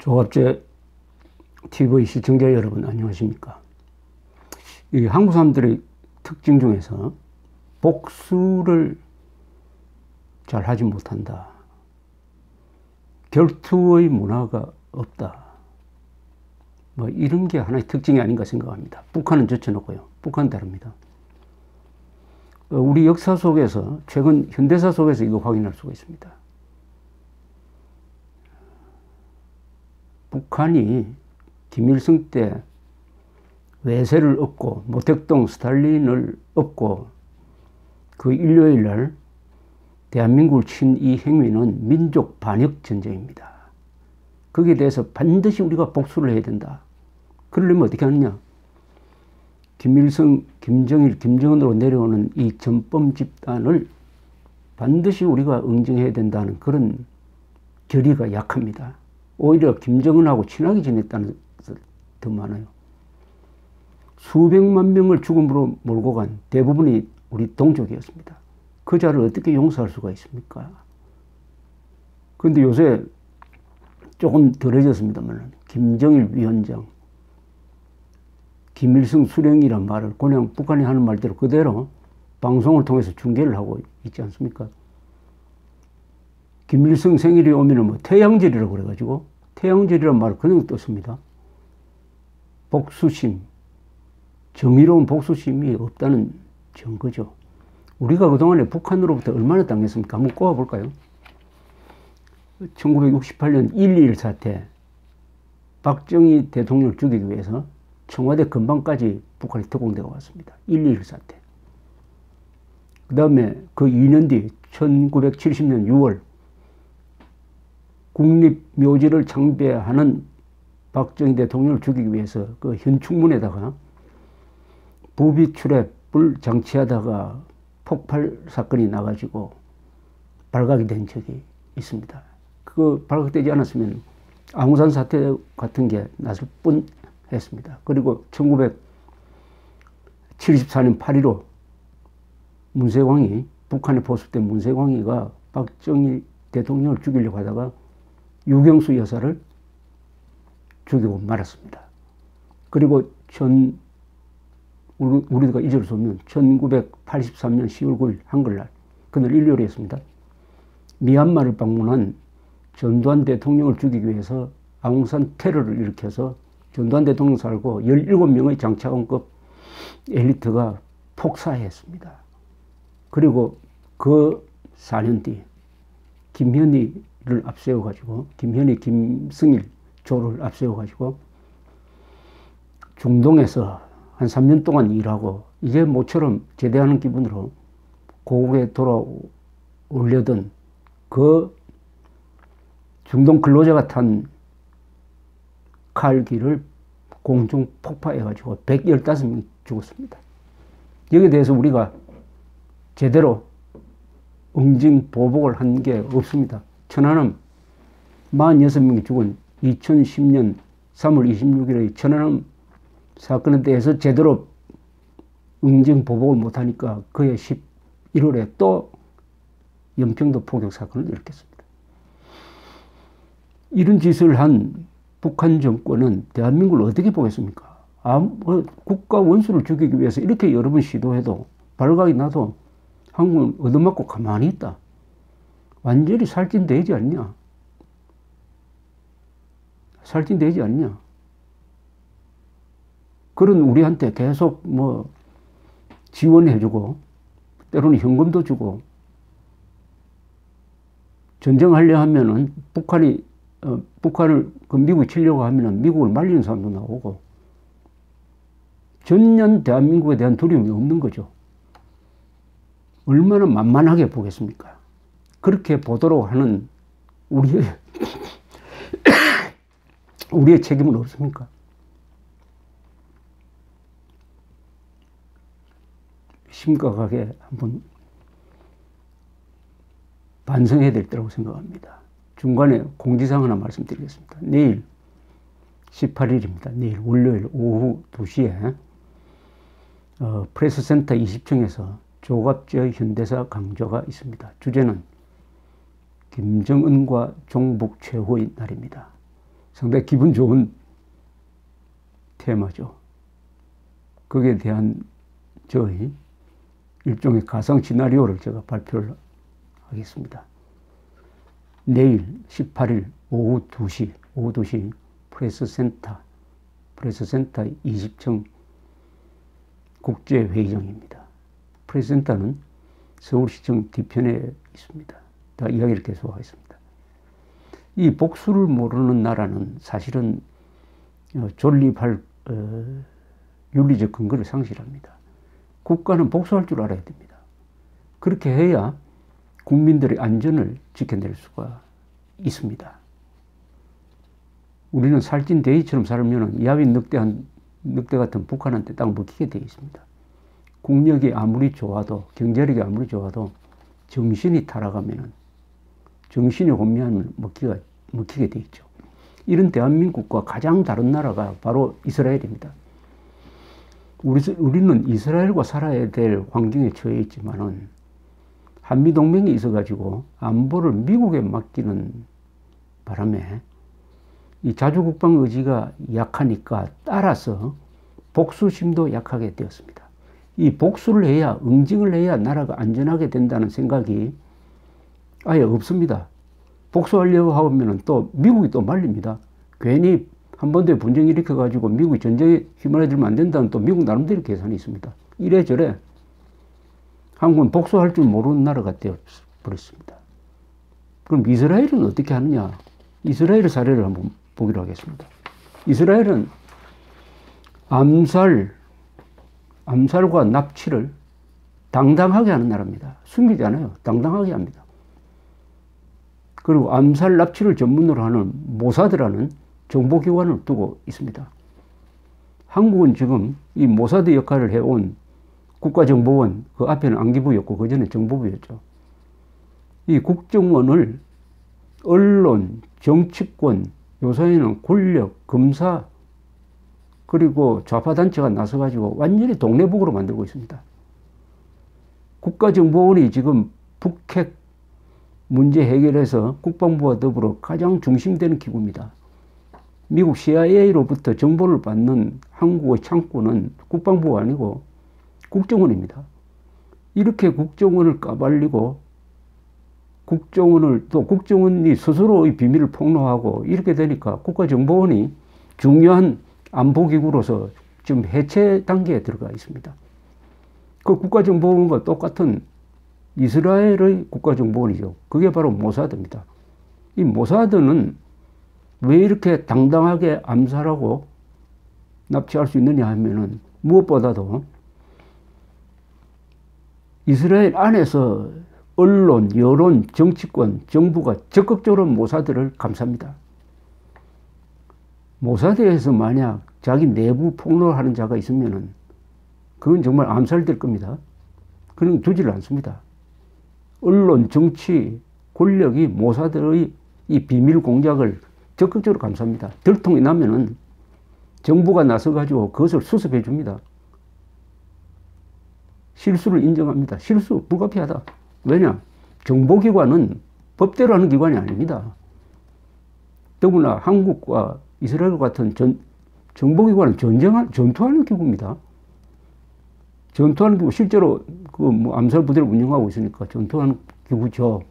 조갑제 TV 시청자 여러분 안녕하십니까. 이 한국 사람들의 특징 중에서 복수를 잘 하지 못한다. 결투의 문화가 없다. 뭐 이런 게 하나의 특징이 아닌가 생각합니다. 북한은 젖혀놓고요. 북한은 다릅니다. 우리 역사 속에서 최근 현대사 속에서 이거 확인할 수가 있습니다. 북한이 김일성 때 외세를 업고 모택동 스탈린을 업고 그 일요일 날 대한민국을 친 이 행위는 민족 반역 전쟁입니다. 거기에 대해서 반드시 우리가 복수를 해야 된다. 그러려면 어떻게 하느냐? 김일성, 김정일, 김정은으로 내려오는 이 전범 집단을 반드시 우리가 응징해야 된다는 그런 결의가 약합니다. 오히려 김정은하고 친하게 지냈다는 것이 더 많아요. 수백만 명을 죽음으로 몰고 간 대부분이 우리 동족이었습니다. 그 자를 어떻게 용서할 수가 있습니까? 그런데 요새 조금 덜해졌습니다만 김정일 위원장, 김일성 수령이란 말을 그냥 북한이 하는 말대로 그대로 방송을 통해서 중계를 하고 있지 않습니까? 김일성 생일이 오면은 뭐 태양절이라고 그래가지고 태양절이란 말을 그냥 떴습니다. 복수심, 정의로운 복수심이 없다는 증거죠. 우리가 그동안에 북한으로부터 얼마나 당했습니까? 한번 꼽아볼까요? 1968년 1.21 사태, 박정희 대통령을 죽이기 위해서 청와대 근방까지 북한이 특공대가 왔습니다. 1.21 사태. 그 다음에 그 2년 뒤 1970년 6월 국립묘지를 창배하는 박정희 대통령을 죽이기 위해서 그 현충문에다가 부비출랩을 장치하다가 폭발 사건이 나가지고 발각이 된 적이 있습니다. 그 발각되지 않았으면 앙산 사태 같은 게 났을 뿐 했습니다. 그리고 1974년 8.15 문세광이 북한에 포섭된 문세광이가 박정희 대통령을 죽이려고 하다가 유경수 여사를 죽이고 말았습니다. 그리고 우리가 잊을 수 없는 1983년 10월 9일 한글날, 그날 일요일이었습니다. 미얀마를 방문한 전두환 대통령을 죽이기 위해서 아웅산 테러를 일으켜서 전두환 대통령 살고 17명의 장차관급 엘리트가 폭사했습니다. 그리고 그 4년 뒤 김현희를 앞세워가지고 김현희, 김승일 조를 앞세워가지고 중동에서 한 3년 동안 일하고 이제 모처럼 제대하는 기분으로 고국에 돌아오려던 그 중동 근로자가 탄 칼기를 공중 폭파해가지고 115명이 죽었습니다. 여기에 대해서 우리가 제대로 응징 보복을 한 게 없습니다. 천안함 46명이 죽은 2010년 3월 26일의 천안함 사건에 대해서 제대로 응징 보복을 못하니까 그해 11월에 또 연평도 포격 사건을 일으켰습니다. 이런 짓을 한 북한 정권은 대한민국을 어떻게 보겠습니까? 국가 원수를 죽이기 위해서 이렇게 여러 번 시도해도 발각이 나도 한국은 얻어맞고 가만히 있다. 완전히 살찐되지 않냐? 살찐되지 않냐? 그런 우리한테 계속 뭐 지원해주고 때로는 현금도 주고 전쟁하려 하면은 북한을 미국이 치려고 하면은 미국을 말리는 사람도 나오고 전혀 대한민국에 대한 두려움이 없는 거죠. 얼마나 만만하게 보겠습니까? 그렇게 보도록 하는 우리의 책임은 없습니까? 심각하게 한번 반성해야 될 때라고 생각합니다. 중간에 공지사항 하나 말씀드리겠습니다. 내일 18일입니다. 내일 월요일 오후 2시에 프레스센터 20층에서 조갑제 현대사 강좌가 있습니다. 주제는 김정은과 종북 최후의 날입니다. 상당히 기분 좋은 테마죠. 거기에 대한 저희 일종의 가상 시나리오를 제가 발표를 하겠습니다. 내일 18일 오후 2시 프레스센터 20층 국제회의장입니다. 프레스센터는 서울시청 뒤편에 있습니다. 다 이야기를 계속하겠습니다. 이 복수를 모르는 나라는 사실은 존립할 윤리적 근거를 상실합니다. 국가는 복수할 줄 알아야 됩니다. 그렇게 해야 국민들의 안전을 지켜낼 수가 있습니다. 우리는 살찐 돼지처럼 살면 야윈 늑대 같은 북한한테 딱 먹히게 되어 있습니다. 국력이 아무리 좋아도, 경제력이 아무리 좋아도 정신이 타락하면, 정신이 혼미하면 먹히게 되어 있죠. 이런 대한민국과 가장 다른 나라가 바로 이스라엘입니다. 우리는 이스라엘과 살아야 될 환경에 처해 있지만은 한미동맹이 있어가지고 안보를 미국에 맡기는 바람에 이 자주국방 의지가 약하니까 따라서 복수심도 약하게 되었습니다. 이 복수를 해야, 응징을 해야 나라가 안전하게 된다는 생각이 아예 없습니다. 복수하려고 하면 또 미국이 또 말립니다. 괜히 한반도에 분쟁 일으켜가지고 미국이 전쟁에 휘말려들면 안 된다는 또 미국 나름대로 계산이 있습니다. 이래저래 한국은 복수할 줄 모르는 나라가 되어버렸습니다. 그럼 이스라엘은 어떻게 하느냐? 이스라엘의 사례를 한번 보기로 하겠습니다. 이스라엘은 암살과 납치를 당당하게 하는 나라입니다. 숨기지 않아요. 당당하게 합니다. 그리고 암살, 납치를 전문으로 하는 모사드라는 정보기관을 두고 있습니다. 한국은 지금 이 모사드 역할을 해온 국가정보원, 그 앞에는 안기부였고 그 전에 정보부였죠. 이 국정원을 언론, 정치권, 요새는 권력, 검사, 그리고 좌파단체가 나서가지고 완전히 동네북으로 만들고 있습니다. 국가정보원이 지금 북핵 문제 해결해서 국방부와 더불어 가장 중심되는 기구입니다. 미국 CIA로부터 정보를 받는 한국의 창구는 국방부가 아니고 국정원입니다. 이렇게 국정원을 까발리고 국정원이 스스로의 비밀을 폭로하고 이렇게 되니까 국가정보원이 중요한 안보기구로서 지금 해체 단계에 들어가 있습니다. 그 국가정보원과 똑같은 이스라엘의 국가정보원이죠. 그게 바로 모사드입니다. 이 모사드는 왜 이렇게 당당하게 암살하고 납치할 수 있느냐 하면은 무엇보다도 이스라엘 안에서 언론, 여론, 정치권, 정부가 적극적으로 모사드를 감쌉니다. 모사드에서 만약 자기 내부 폭로를 하는 자가 있으면은 그건 정말 암살될 겁니다. 그는 두지를 않습니다. 언론, 정치, 권력이 모사드의 이 비밀 공작을 적극적으로 감쌉니다. 들통이 나면은 정부가 나서가지고 그것을 수습해 줍니다. 실수를 인정합니다. 실수, 불가피하다. 왜냐? 정보기관은 법대로 하는 기관이 아닙니다. 더구나 한국과 이스라엘 같은 정보기관은 전투하는 기구입니다. 전투하는 기구, 실제로 암살 부대를 운영하고 있으니까 전투하는 기구죠.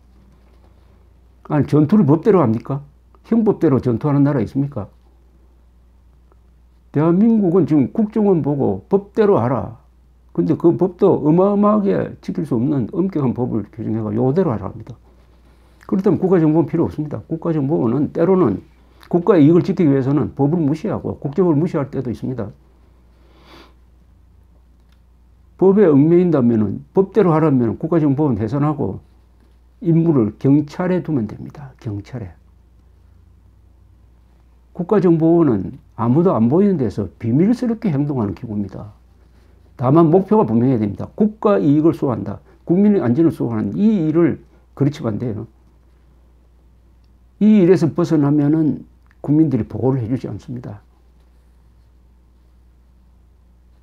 아니, 전투를 법대로 합니까? 형법대로 전투하는 나라 있습니까? 대한민국은 지금 국정원 보고 법대로 하라. 근데 그 법도 어마어마하게 지킬 수 없는 엄격한 법을 규정해가 요대로 하라 합니다. 그렇다면 국가정보원 필요 없습니다. 국가정보원은 때로는 국가의 이익을 지키기 위해서는 법을 무시하고 국정을 무시할 때도 있습니다. 법에 얽매인다면 법대로 하라면 국가정보원 해산하고 임무를 경찰에 두면 됩니다. 경찰에. 국가정보원은 아무도 안 보이는 데서 비밀스럽게 행동하는 기구입니다. 다만 목표가 분명해야 됩니다. 국가 이익을 수호한다. 국민의 안전을 수호하는 이 일을 그르치면 안 돼요. 이 일에서 벗어나면은 국민들이 보호를 해주지 않습니다.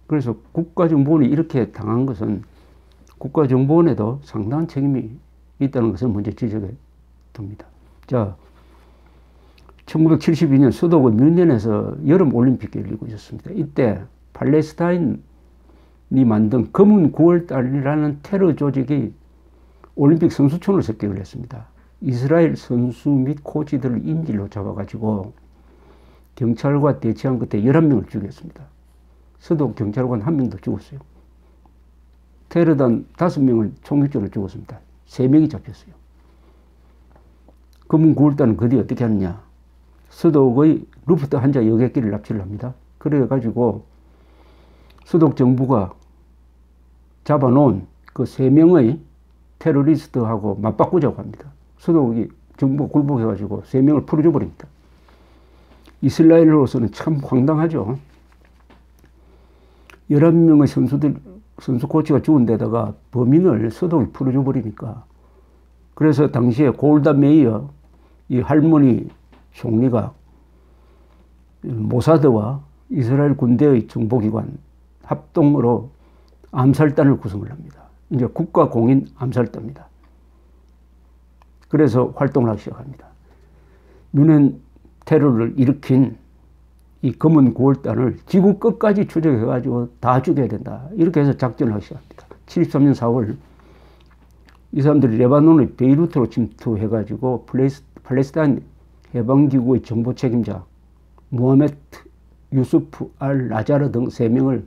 그래서 국가정보원이 이렇게 당한 것은 국가정보원에도 상당한 책임이 있다는 것을 먼저 지적해 둡니다. 자, 1972년 수도권 뮌헨에서 여름 올림픽이 열리고 있었습니다. 이때 팔레스타인이 만든 검은 9월달이라는 테러 조직이 올림픽 선수촌을 습격을 했습니다. 이스라엘 선수 및 코치들을 인질로 잡아가지고 경찰과 대치한 끝에 11명을 죽였습니다. 수도 경찰관 1명도 죽었어요. 테러단 5명은 총격전으로 죽었습니다. 3명이 잡혔어요. 검은 9월달은 그 뒤에 어떻게 하느냐. 수독의 루프트 한자 여객기를 납치를 합니다. 그래가지고 수독 정부가 잡아놓은 그 3명의 테러리스트하고 맞바꾸자고 합니다. 수독이 정부가 굴복해가지고 3명을 풀어줘 버립니다. 이스라엘로서는 참 황당하죠. 11명의 선수 코치가 죽은 데다가 범인을 수독이 풀어줘 버리니까. 그래서 당시에 골다 메이어 이 할머니 총리가 모사드와 이스라엘 군대의 정보기관 합동으로 암살단을 구성을 합니다. 이제 국가공인 암살단입니다. 그래서 활동을 하기 시작합니다. 뮌헨 테러를 일으킨 이 검은 9월단을 지구 끝까지 추적해가지고 다 죽여야 된다. 이렇게 해서 작전을 하기 시작합니다. 73년 4월 이 사람들이 레바논의 베이루트로 침투해가지고 팔레스타인 해방기구의 정보 책임자 무하메트 유수프 알 라자르 등 3명을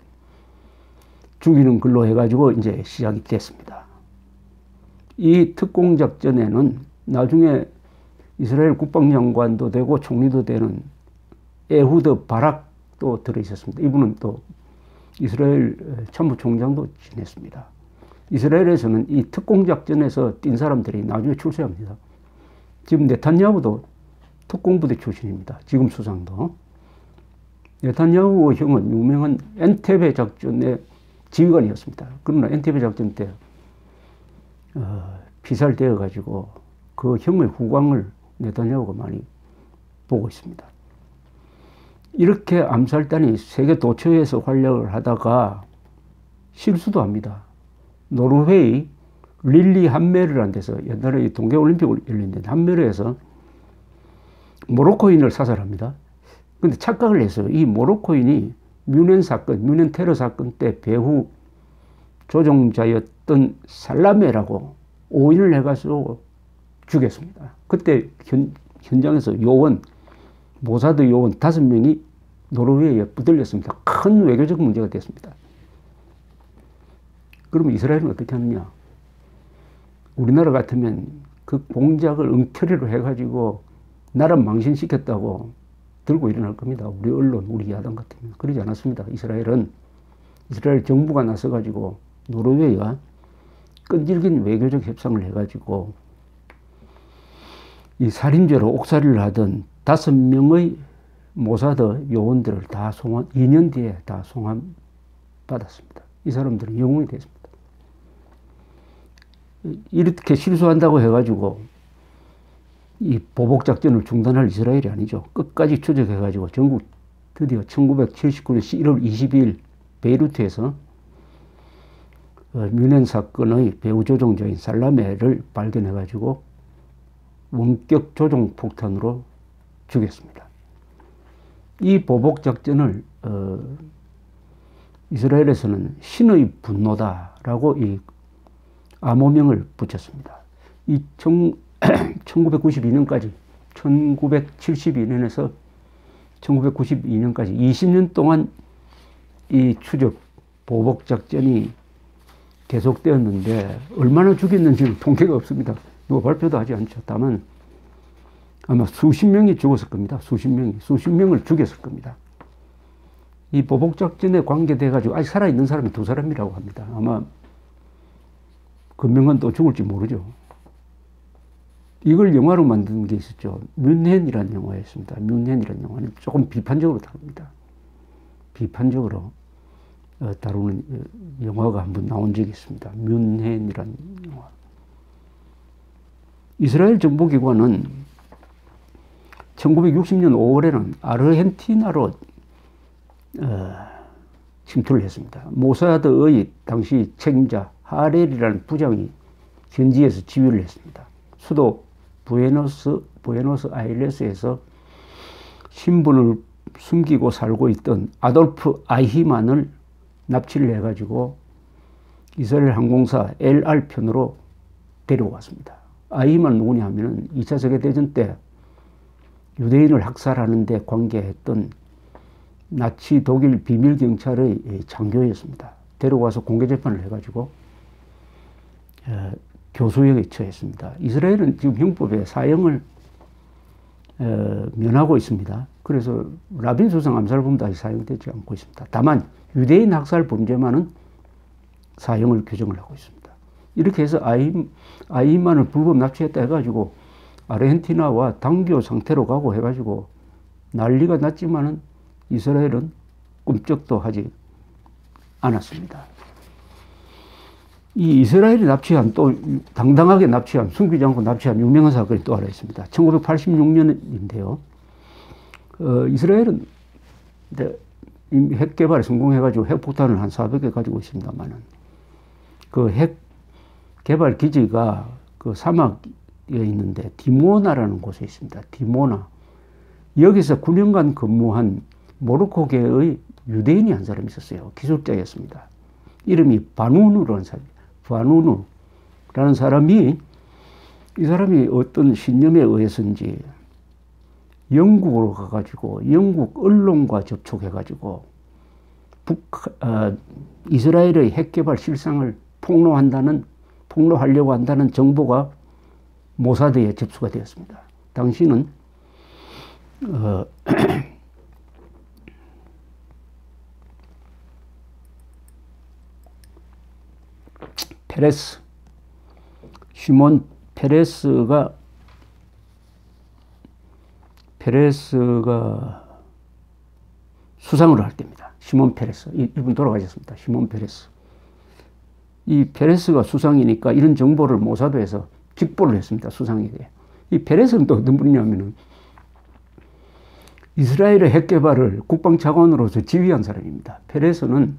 죽이는 걸로 해가지고 이제 시작이 됐습니다. 이 특공작전에는 나중에 이스라엘 국방장관도 되고 총리도 되는 에후드 바락도 들어있었습니다. 이분은 또 이스라엘 참모총장도 지냈습니다. 이스라엘에서는 이 특공작전에서 뛴 사람들이 나중에 출세합니다. 지금 네탄야후도 특공부대 출신입니다. 지금 수상도. 네탄야후 형은 유명한 엔테베 작전의 지휘관이었습니다. 그러나 엔테베 작전 때 피살되어 가지고 그 형의 후광을 네탄야후가 많이 보고 있습니다. 이렇게 암살단이 세계 도처에서 활약을 하다가 실수도 합니다. 노르웨이 릴리 함메르라는 데서 옛날에 동계올림픽을 열렸는데 함메르에서 모로코인을 사살합니다. 근데 착각을 했어요. 이 모로코인이 뮌헨 사건, 뮌헨 테러 사건 때 배후 조종자였던 살라메라고 오인을 해가지고 죽였습니다. 그때 현장에서 요원, 모사드 요원 5명이 노르웨이에 붙들렸습니다. 큰 외교적 문제가 됐습니다. 그러면 이스라엘은 어떻게 하느냐? 우리나라 같으면 그 공작을 엉터리로 해가지고 나라 망신시켰다고 들고 일어날 겁니다. 우리 언론, 우리 야당 같으면. 그러지 않았습니다. 이스라엘은 이스라엘 정부가 나서가지고 노르웨이와 끈질긴 외교적 협상을 해가지고 이 살인죄로 옥살이를 하던 5명의 모사드 요원들을 다 2년 뒤에 다 송환받았습니다. 이 사람들은 영웅이 됐습니다. 이렇게 실수한다고 해가지고 이 보복작전을 중단할 이스라엘이 아니죠. 끝까지 추적해가지고 전국 드디어 1979년 1월 22일 베이루트에서 뮌헨 사건의 배후 조종자인 살라메를 발견해가지고 원격 조종 폭탄으로 죽였습니다. 이 보복작전을 이스라엘에서는 신의 분노다라고 이 암호명을 붙였습니다. 이 1992년까지 1972년에서 1992년까지 20년 동안 이 추적 보복작전이 계속되었는데 얼마나 죽였는지는 통계가 없습니다. 누가 발표도 하지 않죠. 다만 아마 수십 명이 죽었을 겁니다. 수십 명을 죽였을 겁니다. 이 보복작전에 관계돼가지고 아직 살아있는 사람이 2사람이라고 합니다. 아마 금명간 또 죽을지 모르죠. 이걸 영화로 만든 게 있었죠. 뮌헨이라는 영화였습니다. 뮌헨이라는 영화는 조금 비판적으로 다룹니다. 비판적으로 다루는 영화가 한번 나온 적이 있습니다. 뮌헨이라는 영화. 이스라엘 정보기관은 1960년 5월에는 아르헨티나로 침투를 했습니다. 모사드의 당시 책임자 하렐이라는 부장이 현지에서 지휘를 했습니다. 수도 부에노스 아이레스에서 신분을 숨기고 살고 있던 아돌프 아이히만을 납치를 해가지고 이스라엘 항공사 LR 편으로 데려왔습니다. 아이히만 누구냐 하면은 2차 세계대전 때 유대인을 학살하는데 관계했던 나치 독일 비밀경찰의 장교였습니다. 데려와서 공개재판을 해가지고 교수역에 처했습니다. 이스라엘은 지금 형법에 사형을 면하고 있습니다. 그래서 라빈 수상 암살범도 아직 사용되지 않고 있습니다. 다만 유대인 학살 범죄만은 사형을 규정을 하고 있습니다. 이렇게 해서 아이히만을 불법 납치했다 해가지고 아르헨티나와 단교 상태로 가고 해가지고 난리가 났지만은 이스라엘은 꿈쩍도 하지 않았습니다. 이 이스라엘이 납치한 또 당당하게 납치한 숨기지 않고 납치한 유명한 사건이 또 하나 있습니다. 1986년인데요. 이스라엘은 핵 개발에 성공해가지고 핵폭탄을 한 400개 가지고 있습니다만은 그 핵 개발 기지가 그 사막에 있는데 디모나라는 곳에 있습니다. 디모나. 여기서 9년간 근무한 모로코계의 유대인이 한 사람이 있었어요. 기술자였습니다. 이름이 바누누라는 사람이에요. 바누누라는 사람이 이 사람이 어떤 신념에 의해서인지 영국으로 가가지고 영국 언론과 접촉해가지고 이스라엘의 핵개발 실상을 폭로하려고 한다는 정보가 모사드에 접수가 되었습니다. 당시는 시몬 페레스가 수상을 할 때입니다. 시몬 페레스. 이분 돌아가셨습니다. 시몬 페레스. 이 페레스가 수상이니까 이런 정보를 모사드에서 직보를 했습니다. 수상에게. 이 페레스는 또 어떤 분이냐면은 이스라엘의 핵 개발을 국방차관으로서 지휘한 사람입니다. 페레스는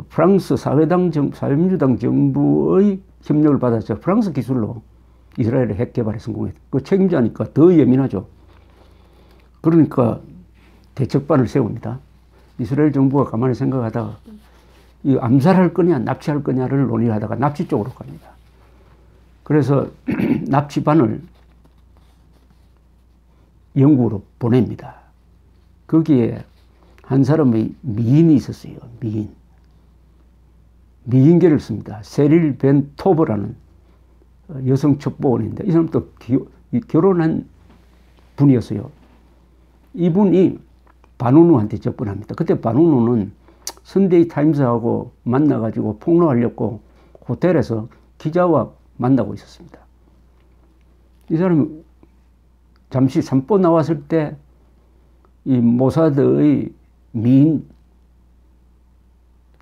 프랑스 사회민주당 정부의 협력을 받아서 프랑스 기술로 이스라엘의 핵 개발에 성공했다. 그 책임자니까 더 예민하죠. 그러니까 대책반을 세웁니다. 이스라엘 정부가 가만히 생각하다가 이 암살할 거냐 납치할 거냐를 논의하다가 납치 쪽으로 갑니다. 그래서 납치반을 영국으로 보냅니다. 거기에 한 사람의 미인이 있었어요. 미인계를 씁니다. 세릴 벤 토버라는 여성 첩보원인데 이 사람도 결혼한 분이었어요. 이분이 바누누한테 접근합니다. 그때 바누누는 선데이 타임스하고 만나가지고 폭로하려고 호텔에서 기자와 만나고 있었습니다. 이 사람이 잠시 산보 나왔을 때 이 모사드의 미인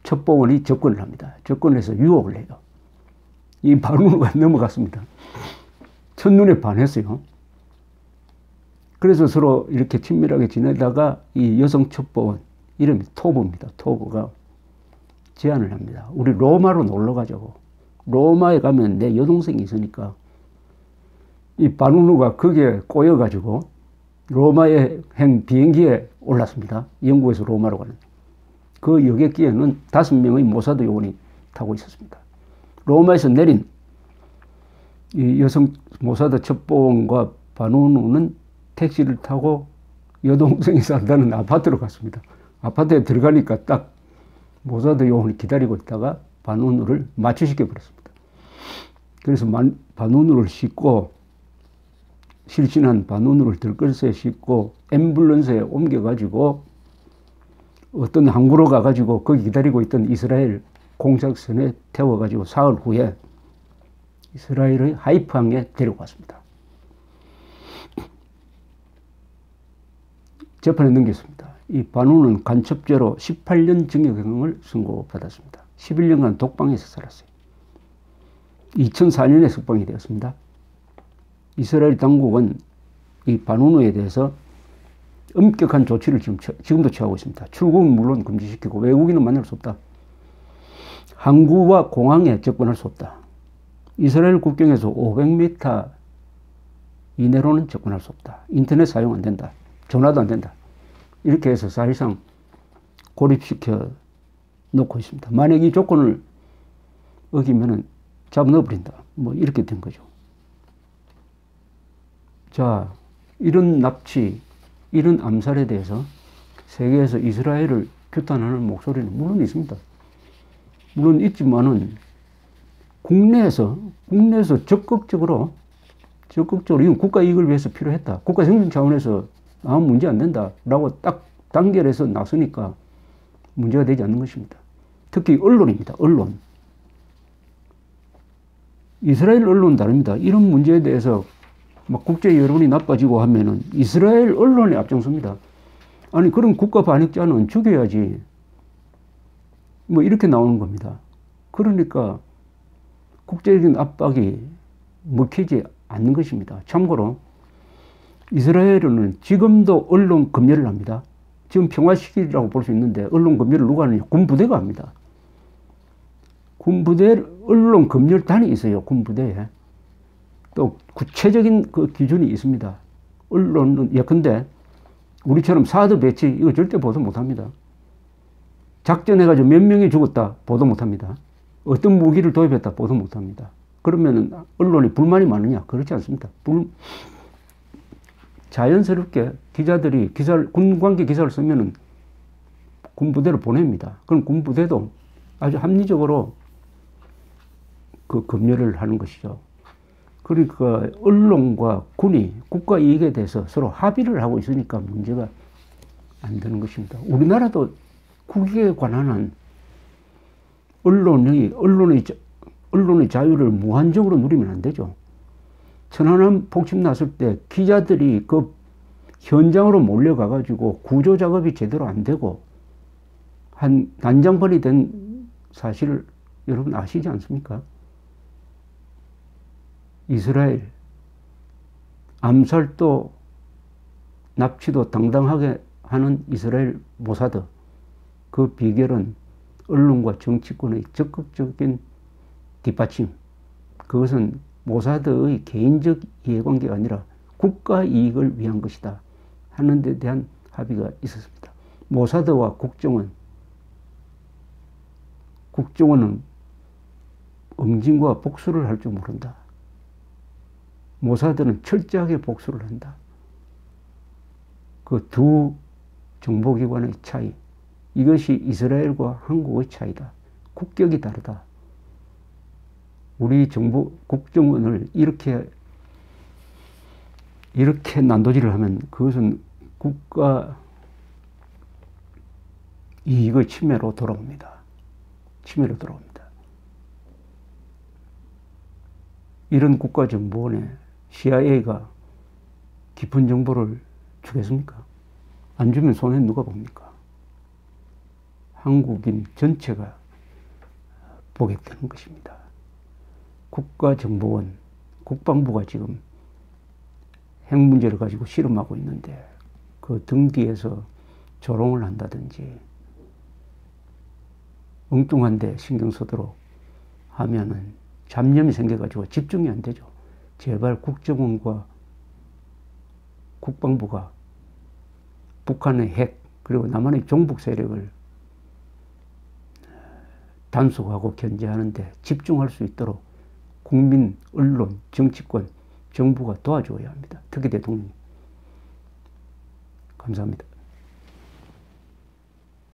첩보원이 접근을 합니다. 접근해서 유혹을 해요. 이 바누누가 넘어갔습니다. 첫눈에 반했어요. 그래서 서로 이렇게 친밀하게 지내다가 이 여성 첩보원 이름이 토브입니다. 토브가 제안을 합니다. 우리 로마로 놀러 가자고. 로마에 가면 내 여동생이 있으니까 이 바누누가 거기에 꼬여가지고 로마에 행 비행기에 올랐습니다. 영국에서 로마로 가는. 그 여객기에는 5명의 모사드 요원이 타고 있었습니다. 로마에서 내린 이 여성 모사드 첩보원과 바누누는 택시를 타고 여동생이 산다는 아파트로 갔습니다. 아파트에 들어가니까 딱 모사드 요원이 기다리고 있다가 바누누를 마취시켜 버렸습니다. 그래서 바누누를 싣고 실신한 바누누를 들것에 싣고 앰뷸런스에 옮겨가지고 어떤 항구로 가가지고 거기 기다리고 있던 이스라엘 공작선에 태워가지고 사흘 후에 이스라엘의 하이프항에 데려갔습니다. 재판에 넘겼습니다. 이 바누는 간첩죄로 18년 징역형을 선고받았습니다. 11년간 독방에서 살았어요. 2004년에 석방이 되었습니다. 이스라엘 당국은 이 바누누에 대해서 엄격한 조치를 지금도 취하고 있습니다. 출국은 물론 금지시키고 외국인은 만날 수 없다. 항구와 공항에 접근할 수 없다. 이스라엘 국경에서 500m 이내로는 접근할 수 없다. 인터넷 사용 안 된다. 전화도 안 된다. 이렇게 해서 사실상 고립시켜 놓고 있습니다. 만약 이 조건을 어기면은 잡아 넣어버린다. 뭐 이렇게 된 거죠. 자, 이런 납치, 이런 암살에 대해서 세계에서 이스라엘을 규탄하는 목소리는 물론 있습니다. 물론 있지만은 국내에서 적극적으로 이건 국가 이익을 위해서 필요했다. 국가 생존 차원에서 아무 문제 안 된다라고 딱 단결해서 나서니까 문제가 되지 않는 것입니다. 특히 언론입니다. 언론. 이스라엘 언론은 다릅니다. 이런 문제에 대해서 막 국제 여론이 나빠지고 하면은 이스라엘 언론에 앞장섭니다. 아니, 그런 국가 반역자는 죽여야지. 뭐 이렇게 나오는 겁니다. 그러니까 국제적인 압박이 먹히지 않는 것입니다. 참고로 이스라엘은 지금도 언론 검열을 합니다. 지금 평화 시기라고 볼 수 있는데 언론 검열을 누가 하느냐? 군부대가 합니다. 군부대 언론 검열단이 있어요. 군부대에. 또 구체적인 그 기준이 있습니다. 언론은 예컨대 우리처럼 사드 배치 이거 절대 보도 못합니다. 작전해가지고 몇 명이 죽었다 보도 못합니다. 어떤 무기를 도입했다 보도 못합니다. 그러면 언론이 불만이 많으냐? 그렇지 않습니다. 자연스럽게 기자들이 군관계 기사를 쓰면은 군부대로 보냅니다. 그럼 군부대도 아주 합리적으로 그 검열을 하는 것이죠. 그러니까 언론과 군이 국가 이익에 대해서 서로 합의를 하고 있으니까 문제가 안 되는 것입니다. 우리나라도 국익에 관한 언론의 자유를 무한적으로 누리면 안 되죠. 천안함 폭침 났을 때 기자들이 그 현장으로 몰려가가지고 구조 작업이 제대로 안 되고 한 난장판이 된 사실을 여러분 아시지 않습니까? 이스라엘 암살도 납치도 당당하게 하는 이스라엘 모사드, 그 비결은 언론과 정치권의 적극적인 뒷받침. 그것은 모사드의 개인적 이해관계가 아니라 국가 이익을 위한 것이다 하는 데 대한 합의가 있었습니다. 모사드와 국정원은 응징과 복수를 할 줄 모른다. 모사드는 철저하게 복수를 한다. 그 두 정보기관의 차이, 이것이 이스라엘과 한국의 차이다. 국격이 다르다. 우리 국정원을 이렇게 난도질을 하면 그것은 국가 이익의 침해로 돌아옵니다. 침해로 돌아옵니다. 이런 국가정보원에 CIA가 깊은 정보를 주겠습니까? 안 주면 손해 누가 봅니까? 한국인 전체가 보게 되는 것입니다. 국가정보원, 국방부가 지금 핵 문제를 가지고 실험하고 있는데 그 등 뒤에서 조롱을 한다든지 엉뚱한데 신경 쓰도록 하면은 잡념이 생겨가지고 집중이 안 되죠. 제발 국정원과 국방부가 북한의 핵 그리고 남한의 종북 세력을 단속하고 견제하는데 집중할 수 있도록 국민, 언론, 정치권, 정부가 도와줘야 합니다. 특히 대통령이. 감사합니다.